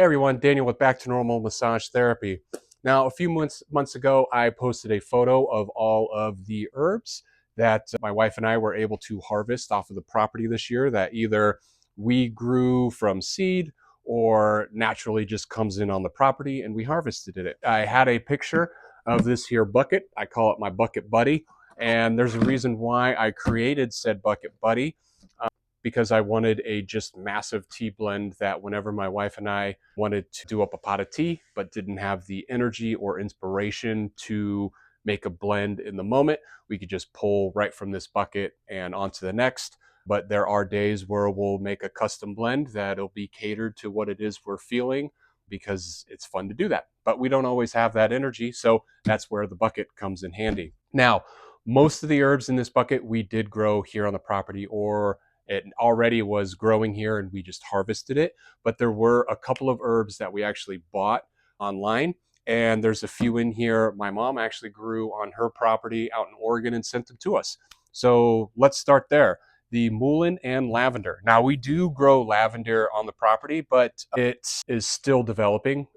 Hey everyone, Daniel with Back to Normal Massage Therapy. Now, a few months ago, I posted a photo of all of the herbs that my wife and I were able to harvest off of the property this year that either we grew from seed or naturally just comes in on the property and we harvested it. I had a picture of this here bucket. I call it my bucket buddy. And there's a reason why I created said bucket buddy, because I wanted a just massive tea blend that whenever my wife and I wanted to do up a pot of tea, but didn't have the energy or inspiration to make a blend in the moment, we could just pull right from this bucket and onto the next. But there are days where we'll make a custom blend that'll be catered to what it is we're feeling because it's fun to do that. But we don't always have that energy, so that's where the bucket comes in handy. Now, most of the herbs in this bucket we did grow here on the property, or it already was growing here and we just harvested it. But there were a couple of herbs that we actually bought online. And there's a few in here my mom actually grew on her property out in Oregon and sent them to us. So let's start there. The mullein and lavender. Now, we do grow lavender on the property, but it is still developing.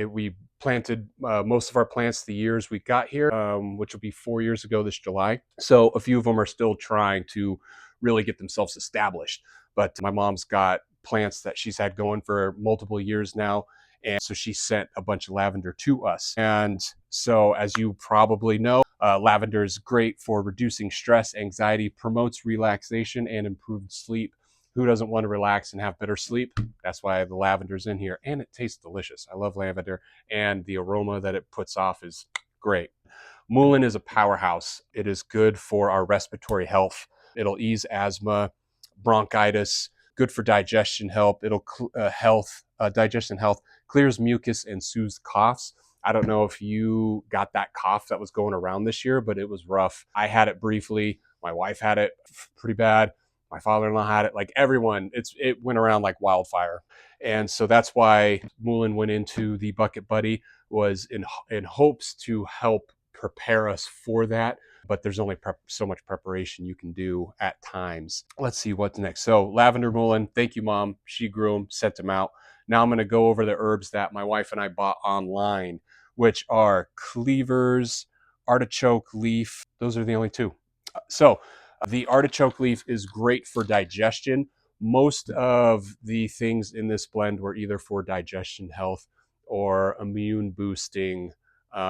We planted most of our plants the years we got here, which will be 4 years ago this July. So a few of them are still trying to really get themselves established. But my mom's got plants that she's had going for multiple years now. And so she sent a bunch of lavender to us. And so, as you probably know, lavender is great for reducing stress, anxiety, promotes relaxation, and improved sleep. Who doesn't want to relax and have better sleep? That's why the lavender's in here. And it tastes delicious. I love lavender. And the aroma that it puts off is great. Mullein is a powerhouse. It is good for our respiratory health. It'll ease asthma, bronchitis, good for digestion help. It'll digestion health, clears mucus and soothes coughs. I don't know if you got that cough that was going around this year, but it was rough. I had it briefly. My wife had it pretty bad. My father-in-law had it. Like everyone, it went around like wildfire. And so that's why mullein went into the bucket buddy, was in hopes to help prepare us for that. But there's only so much preparation you can do at times. Let's see what's next. So lavender mullein, thank you, Mom. She grew them, sent them out. Now I'm going to go over the herbs that my wife and I bought online, which are cleavers, artichoke leaf. Those are the only two. So the artichoke leaf is great for digestion. Most of the things in this blend were either for digestion health or immune boosting,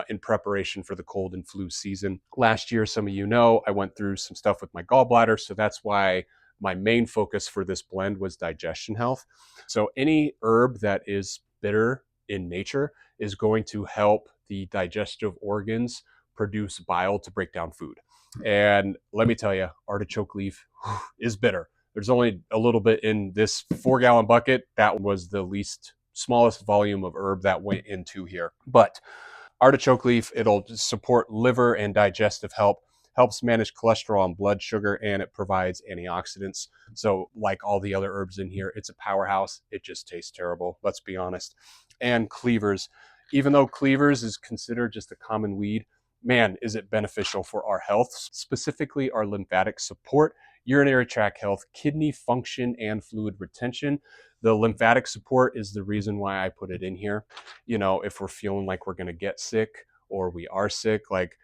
in preparation for the cold and flu season. Last year, some of you know, I went through some stuff with my gallbladder, so that's why my main focus for this blend was digestion health. So any herb that is bitter in nature is going to help the digestive organs produce bile to break down food. And let me tell you, artichoke leaf is bitter. There's only a little bit in this 4-gallon bucket. That was the smallest volume of herb that went into here. But artichoke leaf, it'll support liver and digestive health, helps manage cholesterol and blood sugar, and it provides antioxidants. So like all the other herbs in here, it's a powerhouse. It just tastes terrible, let's be honest. And cleavers, even though cleavers is considered just a common weed, man, is it beneficial for our health, specifically our lymphatic support, urinary tract health, kidney function, and fluid retention. The lymphatic support is the reason why I put it in here. You know, if we're feeling like we're going to get sick or we are sick, like,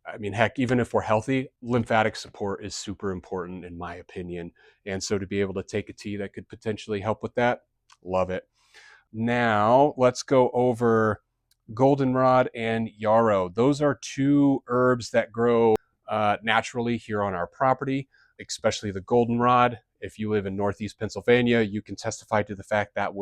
I mean, heck, even if we're healthy, lymphatic support is super important in my opinion. And so to be able to take a tea that could potentially help with that, love it. Now let's go over goldenrod and yarrow. Those are two herbs that grow naturally here on our property, especially the goldenrod. If you live in Northeast Pennsylvania, you can testify to the fact that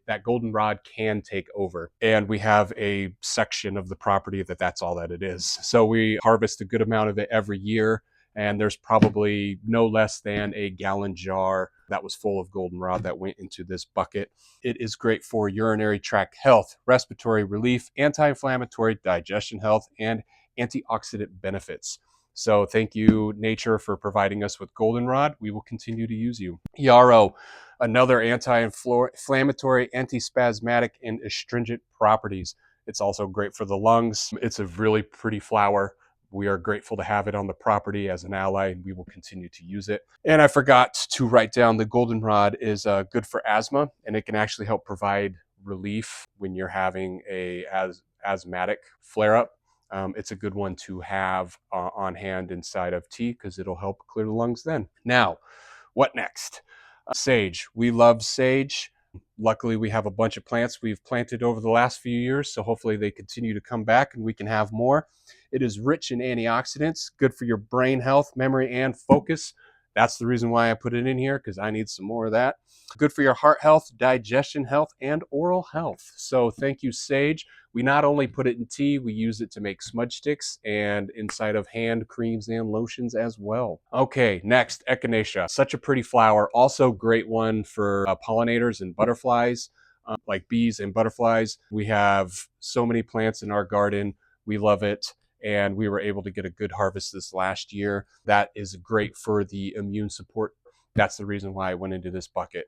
that goldenrod can take over. And we have a section of the property that's all that it is. So we harvest a good amount of it every year. And there's probably no less than a gallon jar that was full of goldenrod that went into this bucket. It is great for urinary tract health, respiratory relief, anti-inflammatory, digestion health, and antioxidant benefits. So thank you, nature, for providing us with goldenrod. We will continue to use you. Yarrow, another anti-inflammatory, antispasmodic, and astringent properties. It's also great for the lungs. It's a really pretty flower. We are grateful to have it on the property as an ally, and we will continue to use it. And I forgot to write down the goldenrod is good for asthma, and it can actually help provide relief when you're having a asthmatic flare up. It's a good one to have on hand inside of tea because it'll help clear the lungs then. Now, what next? Sage. We love sage. Luckily, we have a bunch of plants we've planted over the last few years, so hopefully they continue to come back and we can have more. It is rich in antioxidants, good for your brain health, memory, and focus. That's the reason why I put it in here, because I need some more of that. Good for your heart health, digestion health, and oral health. So thank you, sage. We not only put it in tea, we use it to make smudge sticks and inside of hand creams and lotions as well. Okay, next, echinacea. Such a pretty flower. Also great one for pollinators and butterflies, like bees and butterflies. We have so many plants in our garden. We love it. And we were able to get a good harvest this last year. That is great for the immune support. That's the reason why I went into this bucket,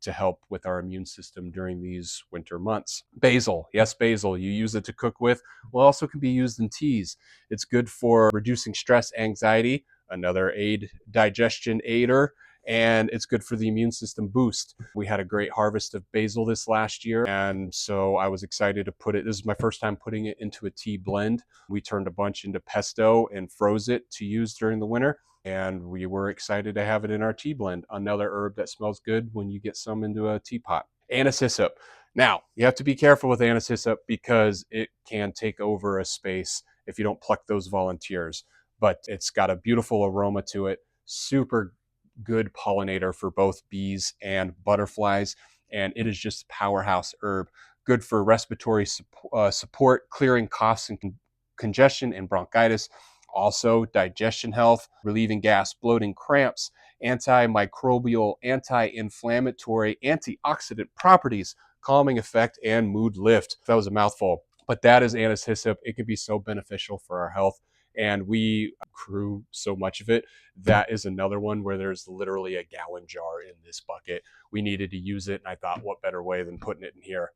to help with our immune system during these winter months. Basil, yes, basil, you use it to cook with. Well, also can be used in teas. It's good for reducing stress, anxiety, another digestion aider, and it's good for the immune system boost. We had a great harvest of basil this last year, and so I was excited to put it. This is my first time putting it into a tea blend. We turned a bunch into pesto and froze it to use during the winter, and we were excited to have it in our tea blend. Another herb that smells good when you get some into a teapot. Anise hyssop. Now, you have to be careful with anise hyssop because it can take over a space if you don't pluck those volunteers. But it's got a beautiful aroma to it, super good pollinator for both bees and butterflies, and it is just a powerhouse herb. Good for respiratory support, clearing coughs and congestion and bronchitis. Also, digestion health, relieving gas, bloating, cramps, antimicrobial, anti-inflammatory, antioxidant properties, calming effect, and mood lift. That was a mouthful, but that is anise hyssop. It can be so beneficial for our health, and we grew so much of it. That is another one where there's literally a gallon jar in this bucket. We needed to use it, and I thought, what better way than putting it in here?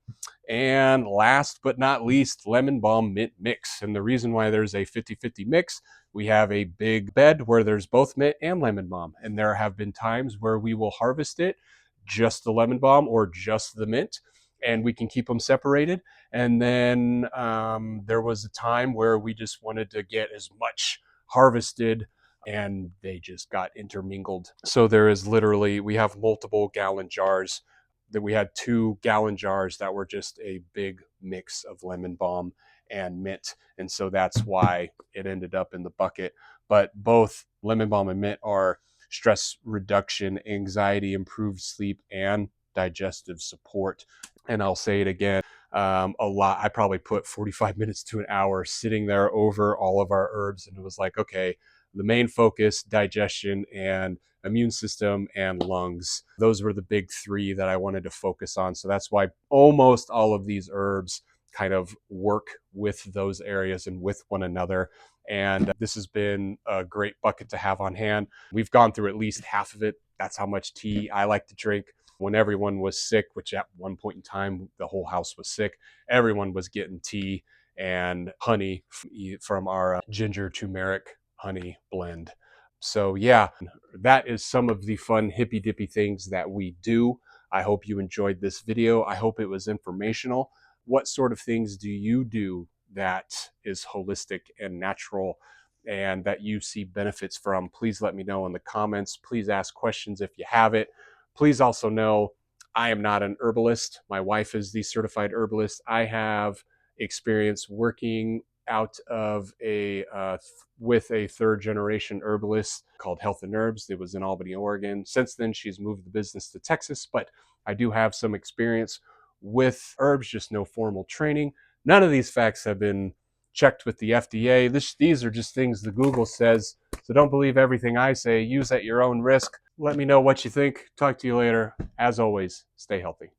And last but not least, lemon balm mint mix. And the reason why there's a 50-50 mix, we have a big bed where there's both mint and lemon balm. And there have been times where we will harvest it, just the lemon balm or just the mint, and we can keep them separated. And then there was a time where we just wanted to get as much harvested, and they just got intermingled. So there is literally, we have multiple gallon jars. That we had 2-gallon jars that were just a big mix of lemon balm and mint. And so that's why it ended up in the bucket. But both lemon balm and mint are stress reduction, anxiety, improved sleep, and digestive support. And I'll say it again, a lot. I probably put 45 minutes to an hour sitting there over all of our herbs, and it was like, okay, the main focus, digestion and immune system and lungs. Those were the big three that I wanted to focus on. So that's why almost all of these herbs kind of work with those areas and with one another. And this has been a great bucket to have on hand. We've gone through at least half of it. That's how much tea I like to drink. When everyone was sick, which at one point in time, the whole house was sick, everyone was getting tea and honey from our ginger turmeric honey blend. So yeah, that is some of the fun hippy dippy things that we do. I hope you enjoyed this video. I hope it was informational. What sort of things do you do that is holistic and natural and that you see benefits from? Please let me know in the comments. Please ask questions if you have it. Please also know I am not an herbalist. My wife is the certified herbalist. I have experience working out of with a third generation herbalist called Health and Herbs. It was in Albany, Oregon. Since then, she's moved the business to Texas, but I do have some experience with herbs, just no formal training. None of these facts have been checked with the FDA. These are just things the Google says. So don't believe everything I say. Use at your own risk. Let me know what you think. Talk to you later. As always, stay healthy.